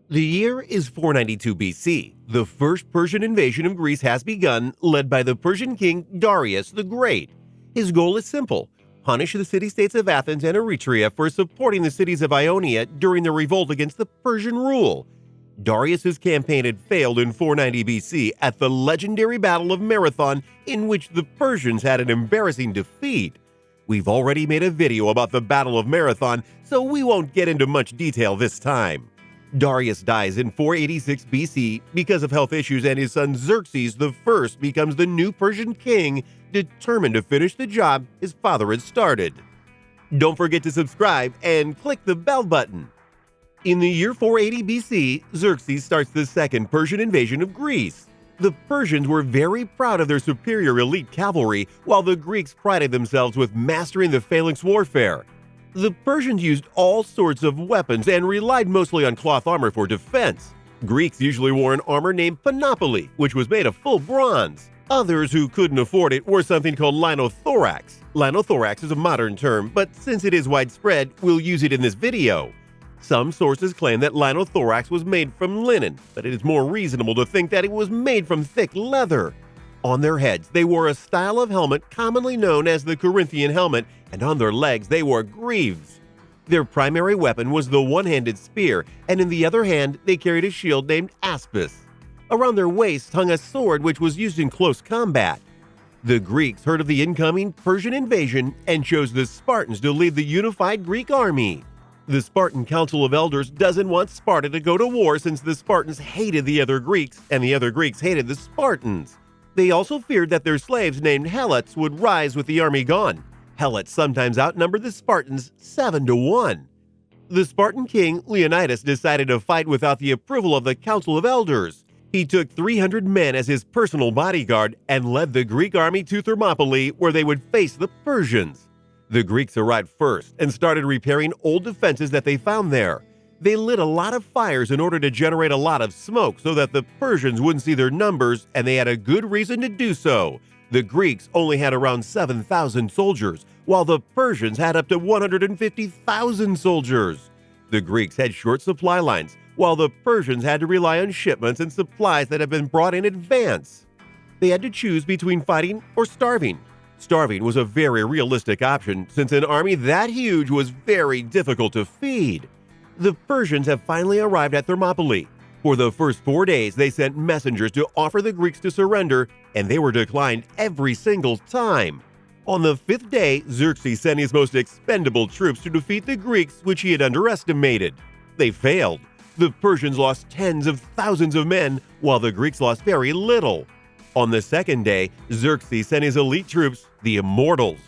The year is 492 BC. The first Persian invasion of Greece has begun, led by the Persian king Darius the Great. His goal is simple: punish the city-states of Athens and Eretria for supporting the cities of Ionia during the revolt against the Persian rule. Darius's campaign had failed in 490 BC at the legendary Battle of Marathon, in which the Persians had an embarrassing defeat. We've already made a video about the Battle of Marathon, so we won't get into much detail this time. Darius dies in 486 BC because of health issues, and his son Xerxes I becomes the new Persian king, determined to finish the job his father had started. Don't forget to subscribe and click the bell button. In the year 480 BC, Xerxes starts the second Persian invasion of Greece. The Persians were very proud of their superior elite cavalry, while the Greeks prided themselves with mastering the phalanx warfare. The Persians used all sorts of weapons and relied mostly on cloth armor for defense. Greeks usually wore an armor named panoply, which was made of full bronze. Others who couldn't afford it wore something called linothorax. Linothorax is a modern term, but since it is widespread, we'll use it in this video. Some sources claim that linothorax was made from linen, but it is more reasonable to think that it was made from thick leather. On their heads, they wore a style of helmet commonly known as the Corinthian helmet, and on their legs they wore greaves. Their primary weapon was the one-handed spear, and in the other hand they carried a shield named aspis. Around their waist hung a sword which was used in close combat. The Greeks heard of the incoming Persian invasion and chose the Spartans to lead the unified Greek army. The Spartan Council of Elders doesn't want Sparta to go to war, since the Spartans hated the other Greeks and the other Greeks hated the Spartans. They also feared that their slaves named Helots would rise with the army gone. Helots sometimes outnumbered the Spartans 7-1. The Spartan king Leonidas decided to fight without the approval of the Council of Elders. He took 300 men as his personal bodyguard and led the Greek army to Thermopylae, where they would face the Persians. The Greeks arrived first and started repairing old defenses that they found there. They lit a lot of fires in order to generate a lot of smoke so that the Persians wouldn't see their numbers, and they had a good reason to do so. The Greeks only had around 7,000 soldiers, while the Persians had up to 150,000 soldiers. The Greeks had short supply lines, while the Persians had to rely on shipments and supplies that had been brought in advance. They had to choose between fighting or starving. Starving was a very realistic option, since an army that huge was very difficult to feed. The Persians have finally arrived at Thermopylae. For the first 4 days, they sent messengers to offer the Greeks to surrender, and they were declined every single time. On the 5th day, Xerxes sent his most expendable troops to defeat the Greeks, which he had underestimated. They failed. The Persians lost tens of thousands of men, while the Greeks lost very little. On the 2nd day, Xerxes sent his elite troops, the Immortals.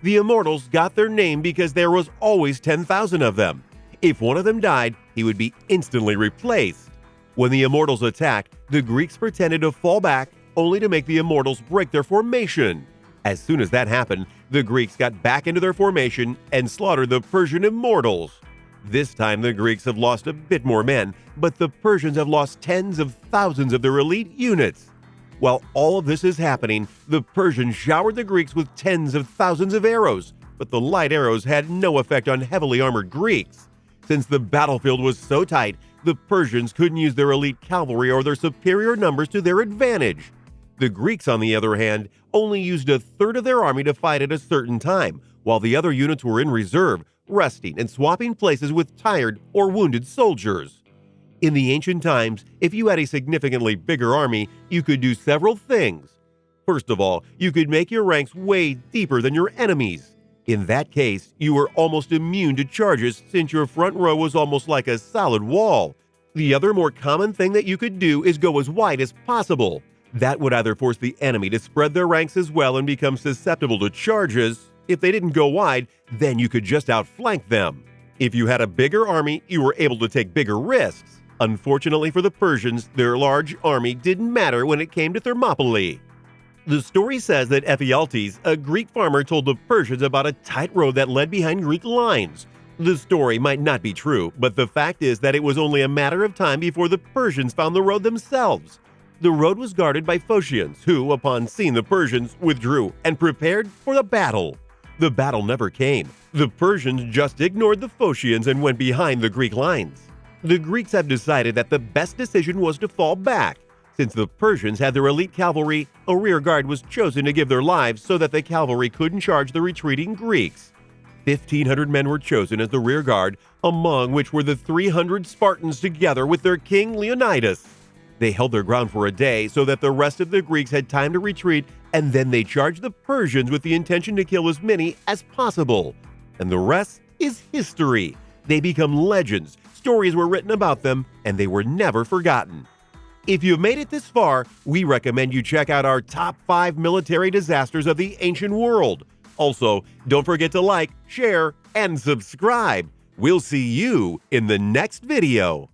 The Immortals got their name because there was always 10,000 of them. If one of them died, he would be instantly replaced. When the Immortals attacked, the Greeks pretended to fall back, only to make the Immortals break their formation. As soon as that happened, the Greeks got back into their formation and slaughtered the Persian Immortals. This time the Greeks have lost a bit more men, but the Persians have lost tens of thousands of their elite units. While all of this is happening, the Persians showered the Greeks with tens of thousands of arrows, but the light arrows had no effect on heavily armored Greeks. Since the battlefield was so tight, the Persians couldn't use their elite cavalry or their superior numbers to their advantage. The Greeks, on the other hand, only used a third of their army to fight at a certain time, while the other units were in reserve, resting and swapping places with tired or wounded soldiers. In the ancient times, if you had a significantly bigger army, you could do several things. First of all, you could make your ranks way deeper than your enemies. In that case, you were almost immune to charges, since your front row was almost like a solid wall. The other more common thing that you could do is go as wide as possible. That would either force the enemy to spread their ranks as well and become susceptible to charges. If they didn't go wide, then you could just outflank them. If you had a bigger army, you were able to take bigger risks. Unfortunately for the Persians, their large army didn't matter when it came to Thermopylae. The story says that Ephialtes, a Greek farmer, told the Persians about a tight road that led behind Greek lines. The story might not be true, but the fact is that it was only a matter of time before the Persians found the road themselves. The road was guarded by Phocians, who, upon seeing the Persians, withdrew and prepared for the battle. The battle never came. The Persians just ignored the Phocians and went behind the Greek lines. The Greeks have decided that the best decision was to fall back. Since the Persians had their elite cavalry, a rear guard was chosen to give their lives so that the cavalry couldn't charge the retreating Greeks. 1,500 men were chosen as the rear guard, among which were the 300 Spartans together with their king Leonidas. They held their ground for a day so that the rest of the Greeks had time to retreat, and then they charged the Persians with the intention to kill as many as possible. And the rest is history. They become legends, stories were written about them, and they were never forgotten. If you've made it this far, we recommend you check out our top 5 military disasters of the ancient world. Also, don't forget to like, share, and subscribe. We'll see you in the next video.